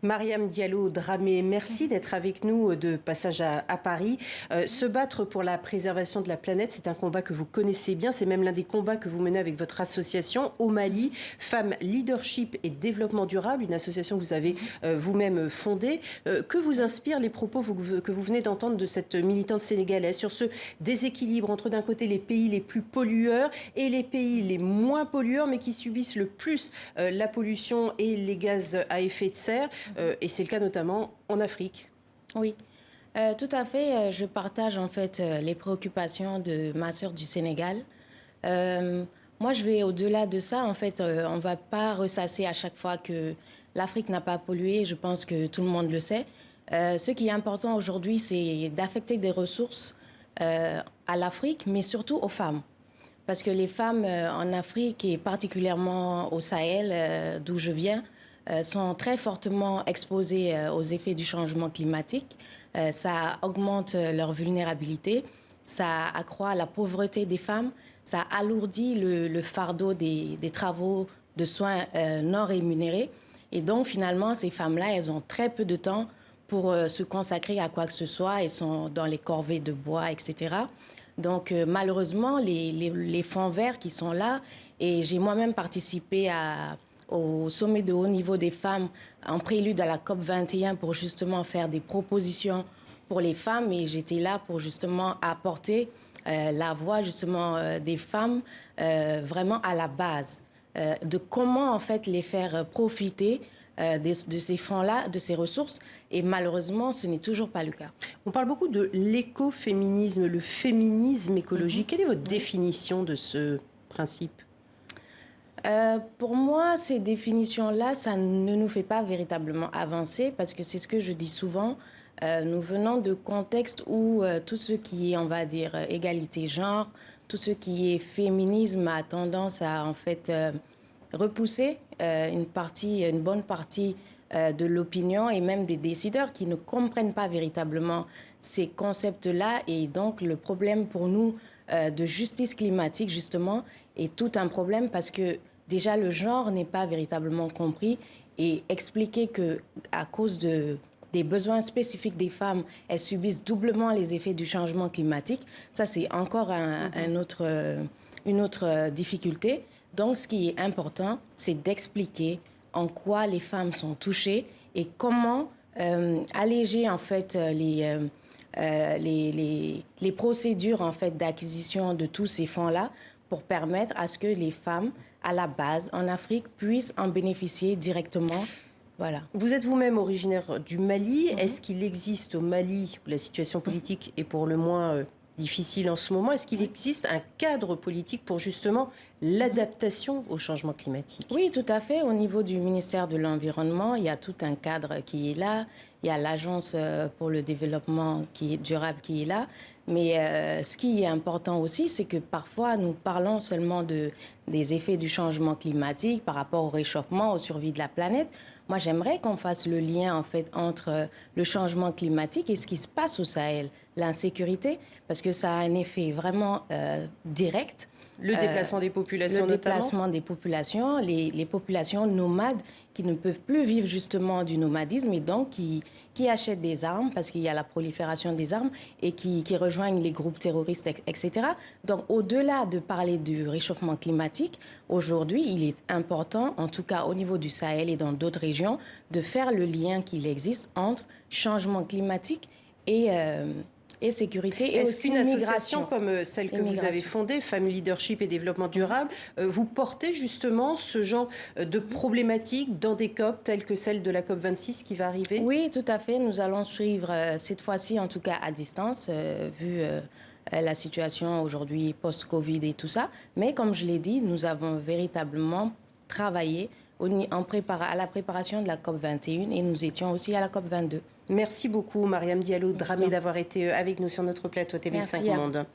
Mariam Diallo Dramé, merci d'être avec nous de passage à Paris. Se battre pour la préservation de la planète, c'est un combat que vous connaissez bien. C'est même l'un des combats que vous menez avec votre association au Mali, Femmes Leadership et Développement Durable, une association que vous avez vous-même fondée. Que vous inspirent les propos que vous venez d'entendre de cette militante sénégalaise sur ce déséquilibre entre d'un côté les pays les plus pollueurs et les pays les moins pollueurs, mais qui subissent le plus la pollution et les gaz à effet de serre? Et c'est le cas notamment en Afrique. Oui, tout à fait. Je partage en fait les préoccupations de ma sœur du Sénégal. Moi, je vais au-delà de ça. En fait, on ne va pas ressasser à chaque fois que l'Afrique n'a pas pollué. Je pense que tout le monde le sait. Ce qui est important aujourd'hui, c'est d'affecter des ressources à l'Afrique, mais surtout aux femmes. Parce que les femmes en Afrique et particulièrement au Sahel, d'où je viens, sont très fortement exposées aux effets du changement climatique. Ça augmente leur vulnérabilité, ça accroît la pauvreté des femmes, ça alourdit le fardeau des travaux de soins non rémunérés. Et donc, finalement, ces femmes-là, elles ont très peu de temps pour se consacrer à quoi que ce soit. Elles sont dans les corvées de bois, etc. Donc, malheureusement, les fonds verts qui sont là, et j'ai moi-même participé au sommet de haut niveau des femmes en prélude à la COP 21 pour justement faire des propositions pour les femmes, et j'étais là pour justement apporter la voix justement des femmes vraiment à la base, de comment en fait les faire profiter de ces fonds-là, de ces ressources, et malheureusement, ce n'est toujours pas le cas. On parle beaucoup de l'écoféminisme, le féminisme écologique. Quelle est votre définition de ce principe ? Pour moi, ces définitions-là, ça ne nous fait pas véritablement avancer parce que c'est ce que je dis souvent. Nous venons de contextes où tout ce qui est, on va dire, égalité genre, tout ce qui est féminisme a tendance à, en fait, repousser une bonne partie de l'opinion et même des décideurs qui ne comprennent pas véritablement ces concepts-là. Et donc, le problème pour nous de justice climatique, justement, est tout un problème parce que déjà, le genre n'est pas véritablement compris, et expliquer qu'à cause des besoins spécifiques des femmes, elles subissent doublement les effets du changement climatique, ça, c'est encore une autre difficulté. Donc, ce qui est important, c'est d'expliquer en quoi les femmes sont touchées et comment alléger, en fait, les procédures, en fait, d'acquisition de tous ces fonds-là pour permettre à ce que les femmes, à la base, en Afrique, puissent en bénéficier directement. Voilà. Vous êtes vous-même originaire du Mali. Est-ce qu'il existe au Mali, où la situation politique est pour le moins difficile en ce moment, est-ce qu'il existe un cadre politique pour justement l'adaptation au changement climatique? Oui, tout à fait. Au niveau du ministère de l'Environnement, il y a tout un cadre qui est là. Il y a l'Agence pour le développement durable qui est là. Mais ce qui est important aussi, c'est que parfois, nous parlons seulement des effets du changement climatique par rapport au réchauffement, aux survies de la planète. Moi, j'aimerais qu'on fasse le lien, en fait, entre le changement climatique et ce qui se passe au Sahel, l'insécurité, parce que ça a un effet vraiment direct. Le déplacement des populations, le déplacement des populations, les populations nomades qui ne peuvent plus vivre justement du nomadisme et donc qui achètent des armes parce qu'il y a la prolifération des armes et qui rejoignent les groupes terroristes, etc. Donc, au-delà de parler du réchauffement climatique, aujourd'hui, il est important, en tout cas au niveau du Sahel et dans d'autres régions, de faire le lien qu'il existe entre changement climatique et sécurité et aussi une migration. Association comme celle que vous avez fondée, Femmes Leadership et Développement Durable, vous portez justement ce genre de problématiques dans des COP telles que celle de la COP 26 qui va arriver? Oui, tout à fait. Nous allons suivre cette fois-ci, en tout cas à distance, vu la situation aujourd'hui post-Covid et tout ça. Mais comme je l'ai dit, nous avons véritablement travaillé à la préparation de la COP 21 et nous étions aussi à la COP 22. Merci beaucoup, Mariam Diallo Dramé, d'avoir été avec nous sur notre plateau TV5 Monde.